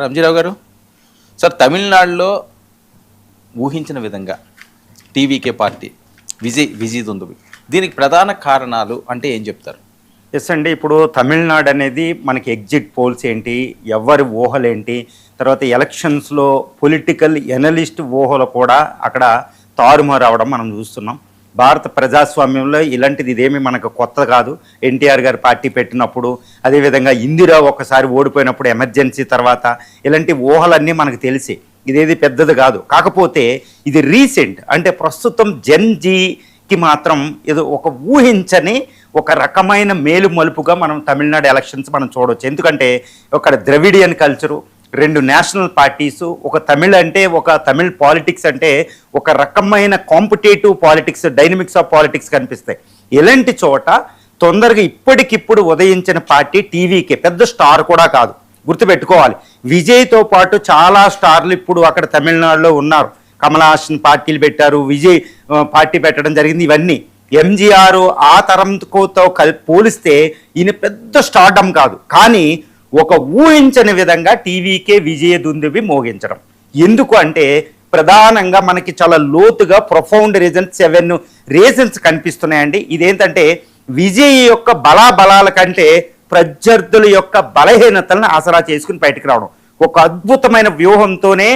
రామజీరావు గారు, సార్ తమిళనాడులో ఊహించిన విధంగా టీవీకే పార్టీ విజయ్ దుందుబి, దీనికి ప్రధాన కారణాలు అంటే ఏం చెప్తారు? ఎస్ అండి, ఇప్పుడు తమిళనాడు అనేది మనకి ఎగ్జిట్ పోల్స్ ఏంటి, ఎవరి ఊహలేంటి, తర్వాత ఎలక్షన్స్లో పొలిటికల్ ఎనలిస్ట్ ఊహలు కూడా అక్కడ తారుమారు అవడం మనం చూస్తున్నాం. భారత ప్రజాస్వామ్యంలో ఇలాంటిది ఇదేమి మనకు కొత్త కాదు. ఎన్టీఆర్ గారు పార్టీ పెట్టినప్పుడు, అదేవిధంగా ఇందిరా ఒకసారి ఓడిపోయినప్పుడు ఎమర్జెన్సీ తర్వాత ఇలాంటి ఊహలన్నీ మనకు తెలిసి ఇదేది పెద్దది కాదు. కాకపోతే ఇది రీసెంట్, అంటే ప్రస్తుతం జెన్ జీకి మాత్రం ఏదో ఒక ఊహించని ఒక రకమైన మేలు మలుపుగా మనం తమిళనాడు ఎలక్షన్స్ మనం చూడవచ్చు. ఎందుకంటే ఒక ద్రవిడియన్ కల్చరు, రెండు నేషనల్ పార్టీసు, ఒక తమిళ్ పాలిటిక్స్ అంటే ఒక రకమైన competitive politics, dynamics of politics కనిపిస్తాయి. ఇలాంటి చోట తొందరగా ఇప్పటికిప్పుడు ఉదయించిన పార్టీ టీవీకే, పెద్ద స్టార్ కూడా కాదు, గుర్తుపెట్టుకోవాలి. విజయ్తో పాటు చాలా స్టార్లు ఇప్పుడు అక్కడ తమిళనాడులో ఉన్నారు. కమల్ హాసన్ పార్టీలు పెట్టారు, విజయ్ పార్టీ పెట్టడం జరిగింది. ఇవన్నీ ఎంజీఆర్ ఆ తరంతో పోలిస్తే ఈయన పెద్ద స్టార్డమ్ కాదు, కానీ ఒక ఊహించని విధంగా టీవీకే విజయ దుందుబి మోగించడం. ఎందుకు అంటే ప్రధానంగా మనకి చాలా లోతుగా ప్రొఫౌండ్ రీజన్స్ 7 రీజన్స్ కనిపిస్తున్నాయండి. ఇదేంటంటే విజయ్ యొక్క బలాబలాల కంటే ప్రత్యర్థుల యొక్క బలహీనతలను ఆసరా చేసుకుని బయటకు రావడం, ఒక అద్భుతమైన వ్యూహంతోనే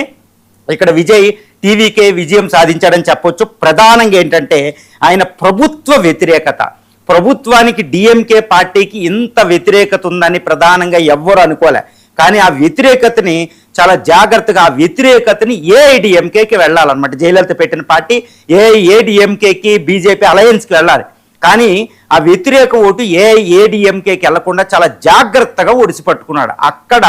ఇక్కడ విజయ్ టీవీకే విజయం సాధించాడని చెప్పొచ్చు. ప్రధానంగా ఏంటంటే ఆయన ప్రభుత్వ వ్యతిరేకత, ప్రభుత్వానికి డిఎంకే పార్టీకి ఇంత వ్యతిరేకత ఉందని ప్రధానంగా ఎవ్వరు అనుకోలే. కానీ ఆ వ్యతిరేకతని చాలా జాగ్రత్తగా, ఆ వ్యతిరేకతని ఏఐడిఎంకేకి వెళ్ళాలన్నమాట. జయలలిత పెట్టిన పార్టీ ఏఐఏడిఎంకేకి బీజేపీ అలయన్స్కి వెళ్ళాలి. కానీ ఆ వ్యతిరేక ఓటు ఏఐఏడిఎంకేకి వెళ్లకుండా చాలా జాగ్రత్తగా ఒడిసి పట్టుకున్నాడు. అక్కడ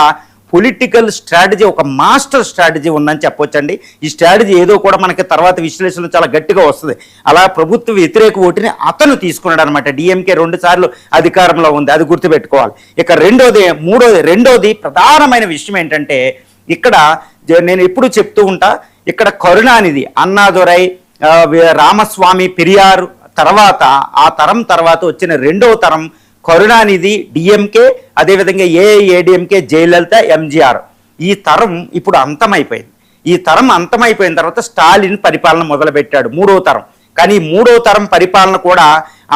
పొలిటికల్ స్ట్రాటజీ, ఒక మాస్టర్ స్ట్రాటజీ ఉందని చెప్పొచ్చండి. ఈ స్ట్రాటజీ ఏదో కూడా మనకి తర్వాత విశ్లేషణ చాలా గట్టిగా వస్తుంది. అలా ప్రభుత్వ వ్యతిరేక ఓటుని అతను తీసుకున్నాడు అనమాట. డిఎంకే 2 సార్లు అధికారంలో ఉంది, అది గుర్తుపెట్టుకోవాలి. ఇక రెండోది ప్రధానమైన విషయం ఏంటంటే, ఇక్కడ నేను ఎప్పుడు చెప్తూ ఉంటా, ఇక్కడ కరుణానిధి, అన్నాదురై, రామస్వామి పెరియార్ తర్వాత, ఆ తరం తర్వాత వచ్చిన రెండవ తరం కరుణానిధి డిఎంకే, అదేవిధంగా ఏఐఏడిఎంకే జయలలిత, ఎంజీఆర్. ఈ తరం ఇప్పుడు అంతమైపోయింది. ఈ తరం అంతమైపోయిన తర్వాత స్టాలిన్ పరిపాలన మొదలుపెట్టాడు, 3వ తరం. కానీ 3వ తరం పరిపాలన కూడా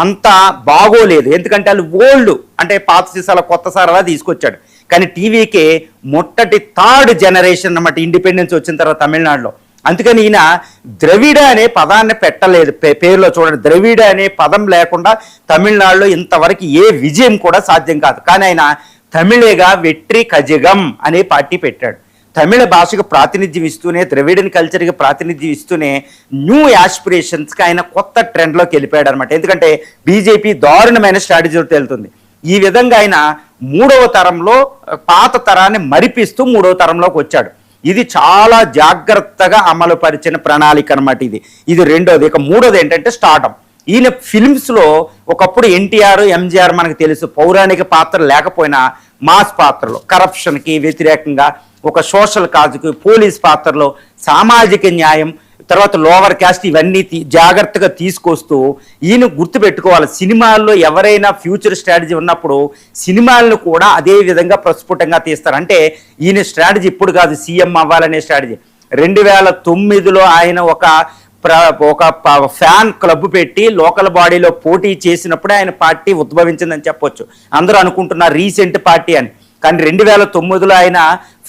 అంత బాగోలేదు. ఎందుకంటే వాళ్ళు ఓల్డ్, అంటే పాత సీసాల కొత్త సారలా తీసుకొచ్చాడు. కానీ టీవీకే మొట్టటి 3rd జనరేషన్ అన్నమాట, ఇండిపెండెన్స్ వచ్చిన తర్వాత తమిళనాడులో. అందుకని ఈయన ద్రవిడ అనే పదాన్ని పెట్టలేదు పేరులో. చూడండి, ద్రవిడ అనే పదం లేకుండా తమిళనాడులో ఇంతవరకు ఏ విజయం కూడా సాధ్యం కాదు. కానీ ఆయన తమిళేగా వెట్రి కజగం అనే పార్టీ పెట్టాడు. తమిళ భాషకు ప్రాతినిధ్యం ఇస్తూనే, ద్రవిడన్ కల్చర్కి ప్రాతినిధ్యం ఇస్తూనే న్యూ యాస్పిరేషన్స్కి ఆయన కొత్త ట్రెండ్లోకి వెళ్ళిపోయాడు అనమాట. ఎందుకంటే బీజేపీ దారుణమైన స్ట్రాటజీతో వెళ్తుంది. ఈ విధంగా ఆయన 3వ తరంలో పాత తరాన్ని మరిపిస్తూ 3వ తరంలోకి వచ్చాడు. ఇది చాలా జాగ్రత్తగా అమలు పరిచిన ప్రణాళిక అనమాట. ఇది రెండోది. ఇక మూడోది ఏంటంటే స్టార్టప్. ఈయన ఫిల్మ్స్లో ఒకప్పుడు ఎన్టీఆర్, ఎంజీఆర్ మనకు తెలుసు, పౌరాణిక పాత్ర లేకపోయినా మాస్ పాత్రలో, కరప్షన్కి వ్యతిరేకంగా, ఒక సోషల్ కాజుకి, పోలీస్ పాత్రలో, సామాజిక న్యాయం, తర్వాత లోవర్ క్యాస్ట్, ఇవన్నీ జాగ్రత్తగా తీసుకొస్తూ ఈయన గుర్తుపెట్టుకోవాలి. సినిమాల్లో ఎవరైనా ఫ్యూచర్ స్ట్రాటజీ ఉన్నప్పుడు సినిమాలను కూడా అదే విధంగా ప్రస్ఫుటంగా తీస్తారు. అంటే ఈయన స్ట్రాటజీ ఇప్పుడు కాదు, సీఎం అవ్వాలనే స్ట్రాటజీ. 2009లో ఆయన ఒక ఫ్యాన్ క్లబ్ పెట్టి లోకల్ బాడీలో పోటీ చేసినప్పుడే ఆయన పార్టీ ఉద్భవించిందని చెప్పొచ్చు. అందరూ అనుకుంటున్నారు రీసెంట్ పార్టీ అని. కానీ 2009లో ఆయన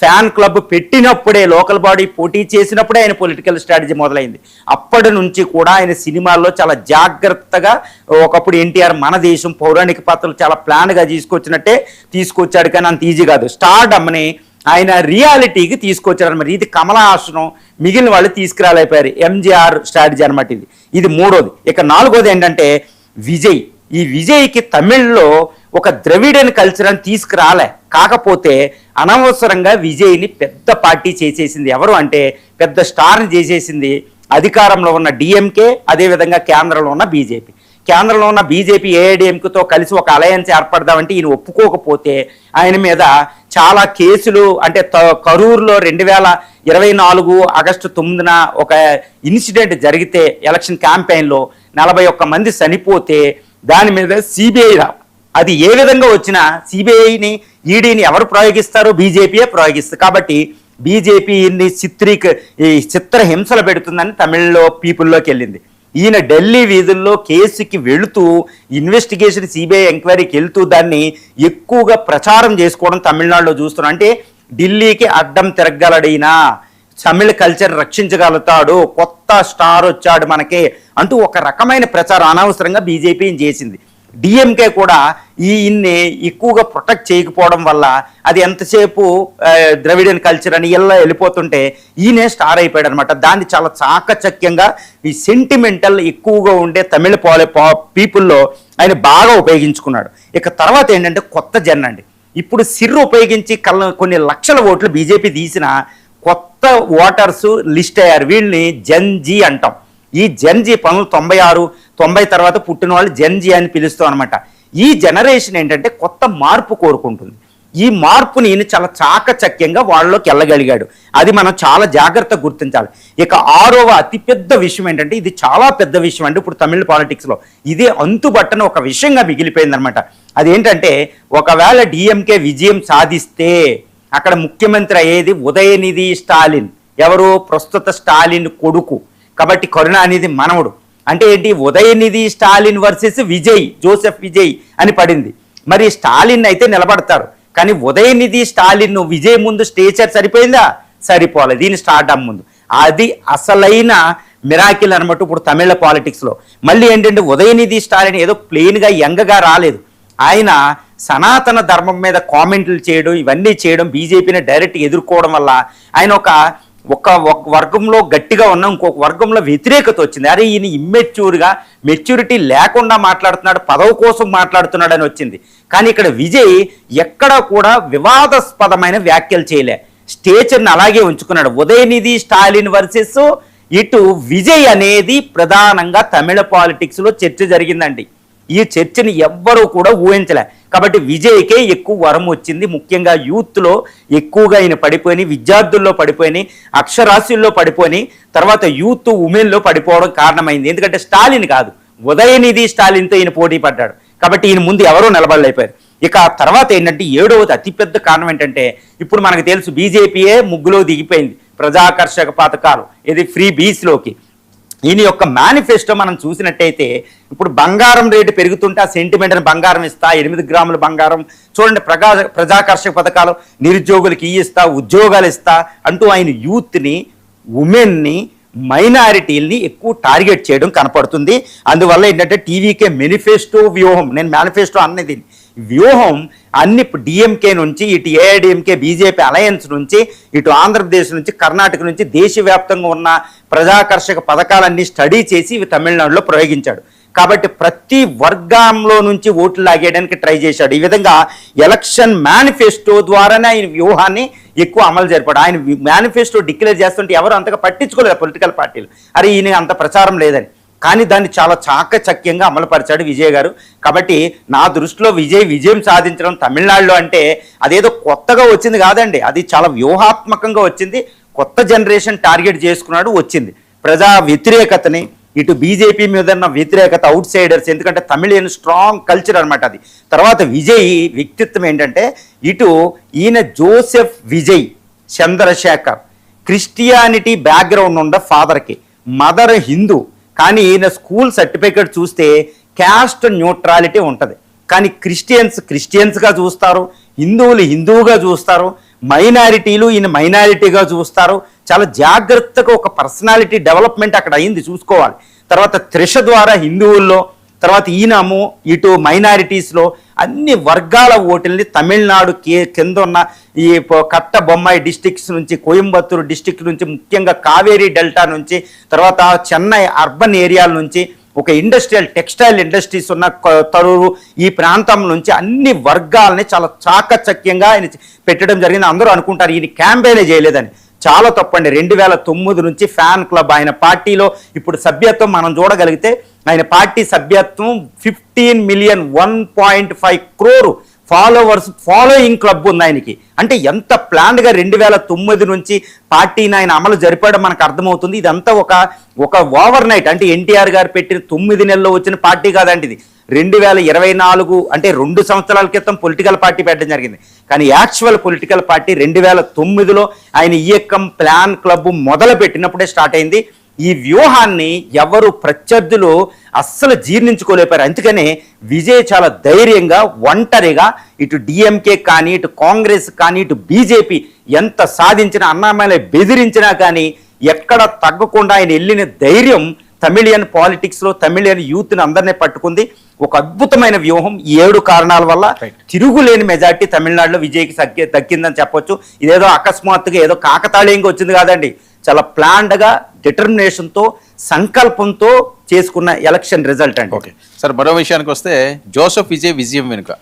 ఫ్యాన్ క్లబ్ పెట్టినప్పుడే, లోకల్ బాడీ పోటీ చేసినప్పుడే ఆయన పొలిటికల్ స్ట్రాటజీ మొదలైంది. అప్పటి నుంచి కూడా ఆయన సినిమాల్లో చాలా జాగ్రత్తగా, ఒకప్పుడు ఎన్టీఆర్ మన దేశం పౌరాణిక పాత్రలు చాలా ప్లాన్గా తీసుకొచ్చాడు. కానీ అంత ఈజీ కాదు. స్టార్డమ్ని ఆయన రియాలిటీకి తీసుకొచ్చాడు అనమాట. ఇది కమల్ హాసన్, మిగిలిన వాళ్ళు తీసుకురాలేకపోయారు. ఎంజీఆర్ స్ట్రాటజీ అనమాట ఇది మూడోది. ఇక 4వది ఏంటంటే విజయ్. ఈ విజయ్కి తమిళ్లో ఒక ద్రవిడన్ కల్చర్ అని తీసుకురాలే. కాకపోతే అనవసరంగా విజయ్ని పెద్ద పార్టీ చేసేసింది ఎవరు అంటే, పెద్ద స్టార్ని చేసేసింది అధికారంలో ఉన్న డిఎంకే, అదేవిధంగా కేంద్రంలో ఉన్న బీజేపీ. కేంద్రంలో ఉన్న బీజేపీ ఏఐడిఎంకేతో కలిసి ఒక అలయన్స్ ఏర్పడదామంటే ఈయన ఒప్పుకోకపోతే ఆయన మీద చాలా కేసులు, అంటే కరూరులో 2024 ఆగస్టు 9న ఒక ఇన్సిడెంట్ జరిగితే, ఎలక్షన్ క్యాంపెయిన్లో 41 మంది చనిపోతే దాని మీద సిబిఐ అది ఏ విధంగా వచ్చినా సిబిఐని ఈడీని ఎవరు ప్రయోగిస్తారో బీజేపీయే ప్రయోగిస్తారు. కాబట్టి బీజేపీని ఈ చిత్రహింసలు పెడుతుందని తమిళ్లో పీపుల్లోకి వెళ్ళింది. ఈయన ఢిల్లీ వీధుల్లో కేసుకి వెళుతూ ఇన్వెస్టిగేషన్ సిబిఐ ఎంక్వైరీకి వెళుతూ దాన్ని ఎక్కువగా ప్రచారం చేసుకోవడం తమిళనాడులో చూస్తున్నాం. అంటే ఢిల్లీకి అడ్డం తిరగలడైనా తమిళ కల్చర్ రక్షించగలుగుతాడు, కొత్త స్టార్ వచ్చాడు మనకి అంటూ ఒక రకమైన ప్రచారం అనవసరంగా బీజేపీ చేసింది. డిఎంకే కూడా ఈయన్ని ఎక్కువగా ప్రొటెక్ట్ చేయకపోవడం వల్ల అది ఎంతసేపు ద్రవిడియన్ కల్చర్ అని ఇలా వెళ్ళిపోతుంటే ఈయనే స్టార్ అయిపోయాడు అనమాట. దాన్ని చాలా చాకచక్యంగా ఈ సెంటిమెంటల్ ఎక్కువగా ఉండే తమిళ పీపుల్లో ఆయన బాగా ఉపయోగించుకున్నాడు. ఇక తర్వాత ఏంటంటే కొత్త జన్ అండి. ఇప్పుడు సిర్రు ఉపయోగించి కొన్ని లక్షల ఓట్లు బీజేపీ తీసిన కొత్త ఓటర్స్ లిస్ట్ అయ్యారు. వీళ్ళని జన్జీ అంటాం. ఈ జన్జీ 1996, 90 తర్వాత పుట్టిన వాళ్ళు జన్జీ అని పిలుస్తాం అనమాట. ఈ జనరేషన్ ఏంటంటే కొత్త మార్పు కోరుకుంటుంది. ఈ మార్పుని ఈయన చాలా చాకచక్యంగా వాళ్ళలోకి వెళ్ళగలిగాడు. అది మనం చాలా జాగ్రత్తగా గుర్తించాలి. ఇక 6వ అతిపెద్ద విషయం ఏంటంటే ఇది చాలా పెద్ద విషయం అండి. ఇప్పుడు తమిళ పాలిటిక్స్లో ఇదే అంతుబట్టని ఒక విషయంగా మిగిలిపోయిందనమాట. అదేంటంటే ఒకవేళ డిఎంకే విజయం సాధిస్తే అక్కడ ముఖ్యమంత్రి అయ్యేది ఉదయనిధి స్టాలిన్. ఎవరు? ప్రస్తుత స్టాలిన్ కొడుకు. కాబట్టి కరుణానిధి మనవడు. అంటే ఏంటి? ఉదయనిధి స్టాలిన్ వర్సెస్ విజయ్, జోసెఫ్ విజయ్ అని పడింది. మరి స్టాలిన్ అయితే నిలబడతారు, కానీ ఉదయనిధి స్టాలిన్ విజయ్ ముందు స్టేచర్ సరిపోయిందా? సరిపోలేదు. దీని స్టార్డమ్ ముందు అది అసలైన మిరాకిల్ అనమాట ఇప్పుడు తమిళ పాలిటిక్స్లో. మళ్ళీ ఏంటంటే ఉదయనిధి స్టాలిన్ ఏదో ప్లెయిన్గా యంగగా రాలేదు. ఆయన సనాతన ధర్మం మీద కామెంట్లు చేయడం, ఇవన్నీ చేయడం, బీజేపీని డైరెక్ట్ ఎదుర్కోవడం వల్ల ఆయన ఒక వర్గంలో గట్టిగా ఉన్న ఇంకొక వర్గంలో వ్యతిరేకత వచ్చింది. అరే ఈయన ఇమ్మెచ్యూర్గా, మెచ్యూరిటీ లేకుండా మాట్లాడుతున్నాడు, పదవి కోసం మాట్లాడుతున్నాడు అని వచ్చింది. కానీ ఇక్కడ విజయ్ ఎక్కడా కూడా వివాదాస్పదమైన వ్యాఖ్యలు చేయలే, స్టేచర్ని అలాగే ఉంచుకున్నాడు. ఉదయనిధి స్టాలిన్ వర్సెస్ ఇటు విజయ్ అనేది ప్రధానంగా తమిళ పాలిటిక్స్లో చర్చ జరిగిందండి. ఈ చర్చని ఎవ్వరూ కూడా ఊహించలే. కాబట్టి విజయ్కే ఎక్కువ వరం వచ్చింది. ముఖ్యంగా యూత్లో ఎక్కువగా ఆయన పడిపోయి, విద్యార్థుల్లో పడిపోయి, అక్షరాస్యుల్లో పడిపోయి, తర్వాత యూత్ ఉమెన్లో పడిపోవడం కారణమైంది. ఎందుకంటే స్టాలిన్ కాదు, ఉదయనిధి స్టాలిన్తో ఈయన పోటీ పడ్డాడు. కాబట్టి ఈయన ముందు ఎవరూ నిలబడలేకపోయారు. ఇక తర్వాత ఏంటంటే 7వది అతిపెద్ద కారణం ఏంటంటే ఇప్పుడు మనకు తెలుసు బీజేపీయే ముగ్గులో దిగిపోయింది. ప్రజాకర్షక పథకాలు, ఇది ఫ్రీ బీస్లోకి. ఈయన యొక్క మేనిఫెస్టో మనం చూసినట్టయితే ఇప్పుడు బంగారం రేటు పెరుగుతుంటే ఆ సెంటిమెంట్ అని బంగారం ఇస్తా, 8 గ్రాముల బంగారం చూడండి, ప్రజాకర్షక పథకాలు, నిరుద్యోగులకి ఇస్తా, ఉద్యోగాలు ఇస్తా అంటూ ఆయన యూత్ని, ఉమెన్ని, మైనారిటీల్ని ఎక్కువ టార్గెట్ చేయడం కనపడుతుంది. అందువల్ల ఏంటంటే టీవీకే మేనిఫెస్టో వ్యూహం, నేను మేనిఫెస్టో అన్నది వ్యూహం అన్ని డిఎంకే నుంచి, ఇటు ఏఐడిఎంకే బీజేపీ అలయన్స్ నుంచి, ఇటు ఆంధ్రప్రదేశ్ నుంచి, కర్ణాటక నుంచి దేశవ్యాప్తంగా ఉన్న ప్రజాకర్షక పథకాలన్నీ స్టడీ చేసి ఇవి తమిళనాడులో ప్రయోగించాడు. కాబట్టి ప్రతి వర్గంలో నుంచి ఓట్లు లాగేయడానికి ట్రై చేశాడు. ఈ విధంగా ఎలక్షన్ మేనిఫెస్టో ద్వారానే ఆయన వ్యూహాన్ని ఎక్కువ అమలు జరిపాడు. ఆయన మేనిఫెస్టో డిక్లేర్ చేస్తుంటే ఎవరు అంతగా పట్టించుకోలేదు పొలిటికల్ పార్టీలు, అరే ఈయన అంత ప్రచారం లేదని. కానీ దాన్ని చాలా చాకచక్యంగా అమలుపరిచాడు విజయ్ గారు. కాబట్టి నా దృష్టిలో విజయం సాధించడం తమిళనాడులో అంటే అదేదో కొత్తగా వచ్చింది కాదండి, అది చాలా వ్యూహాత్మకంగా వచ్చింది. కొత్త జనరేషన్ టార్గెట్ చేసుకున్నాడు, వచ్చింది. ప్రజా వ్యతిరేకతని, ఇటు బీజేపీ మీద ఉన్న వ్యతిరేకత, అవుట్ సైడర్స్, ఎందుకంటే తమిళియన్ స్ట్రాంగ్ కల్చర్ అనమాట అది. తర్వాత విజయ్ వ్యక్తిత్వం ఏంటంటే ఇటు ఈయన జోసెఫ్ విజయ్ చంద్రశేఖర్ క్రిస్టియానిటీ బ్యాక్గ్రౌండ్ ఉన్న ఫాదర్కి, మదర్ హిందూ, కానీ ఈయన స్కూల్ సర్టిఫికేట్ చూస్తే క్యాస్ట్ న్యూట్రాలిటీ ఉంటుంది. కానీ క్రిస్టియన్స్గా చూస్తారు, హిందువులు హిందువుగా చూస్తారు, మైనారిటీలు ఈయన మైనారిటీగా చూస్తారు. చాలా జాగ్రత్తగా ఒక పర్సనాలిటీ డెవలప్మెంట్ అక్కడ అయింది, చూసుకోవాలి. తర్వాత త్రిష ద్వారా హిందువుల్లో, తర్వాత ఈయనము ఇటు మైనారిటీస్లో అన్ని వర్గాల ఓటుల్ని తమిళనాడు కింద ఉన్న ఈ కట్ట బొమ్మాయి డిస్ట్రిక్ట్స్ నుంచి, కోయంబత్తూరు డిస్ట్రిక్ట్ నుంచి, ముఖ్యంగా కావేరీ డెల్టా నుంచి, తర్వాత చెన్నై అర్బన్ ఏరియాల నుంచి, ఒక టెక్స్టైల్ ఇండస్ట్రీస్ ఉన్న తరూరు ఈ ప్రాంతం నుంచి అన్ని వర్గాలని చాలా చాకచక్యంగా ఆయన పెట్టడం జరిగింది. అందరూ అనుకుంటారు ఈయన క్యాంపెయినే చేయలేదని. చాలా తప్పండి. 2009 నుంచి ఫ్యాన్ క్లబ్, ఆయన పార్టీలో ఇప్పుడు సభ్యత్వం మనం చూడగలిగితే ఆయన పార్టీ సభ్యత్వం 15 మిలియన్ 1.5 crore ఫాలోయింగ్ క్లబ్ ఉంది ఆయనకి. అంటే ఎంత ప్లాన్డ్గా 2009 నుంచి పార్టీని ఆయన అమలు జరిపడం మనకు అర్థమవుతుంది. ఇదంతా ఒక ఓవర్ నైట్, అంటే ఎన్టీఆర్ గారు పెట్టిన 9 నెలల్లో వచ్చిన పార్టీ కాదండి ఇది. 2024 అంటే 2 సంవత్సరాల క్రితం పొలిటికల్ పార్టీ పెట్టడం జరిగింది. కానీ యాక్చువల్ పొలిటికల్ పార్టీ 2009లో ఆయన ఈఎక్కం ప్లాన్ క్లబ్ మొదలు పెట్టినప్పుడే స్టార్ట్ అయింది. ఈ వ్యూహాన్ని ఎవరు ప్రత్యర్థులు అస్సలు జీర్ణించుకోలేపారు. అందుకనే విజయ్ చాలా ధైర్యంగా ఒంటరిగా ఇటు డిఎంకే కానీ ఇటు కాంగ్రెస్ కానీ ఇటు బీజేపీ ఎంత సాధించినా అన్నామలై బెదిరించినా కానీ ఎక్కడ తగ్గకుండా ఆయన వెళ్ళిన ధైర్యం తమిళియన్ పాలిటిక్స్లో తమిళియన్ యూత్ని అందరినీ పట్టుకుంది. ఒక అద్భుతమైన వ్యూహం. ఈ 7 కారణాల వల్ల తిరుగులేని మెజార్టీ తమిళనాడులో విజయ్కి దక్కిందని చెప్పొచ్చు. ఇదేదో అకస్మాత్తుగా ఏదో కాకతాళీయంగా వచ్చింది కాదండి. చాలా ప్లాన్డ్గా డిటర్మినేషన్తో సంకల్పంతో చేసుకున్న ఎలక్షన్ రిజల్ట్ అండి. ఓకే సార్, మరో విషయానికి వస్తే జోసెఫ్ విజయ్ విజయం వెనుక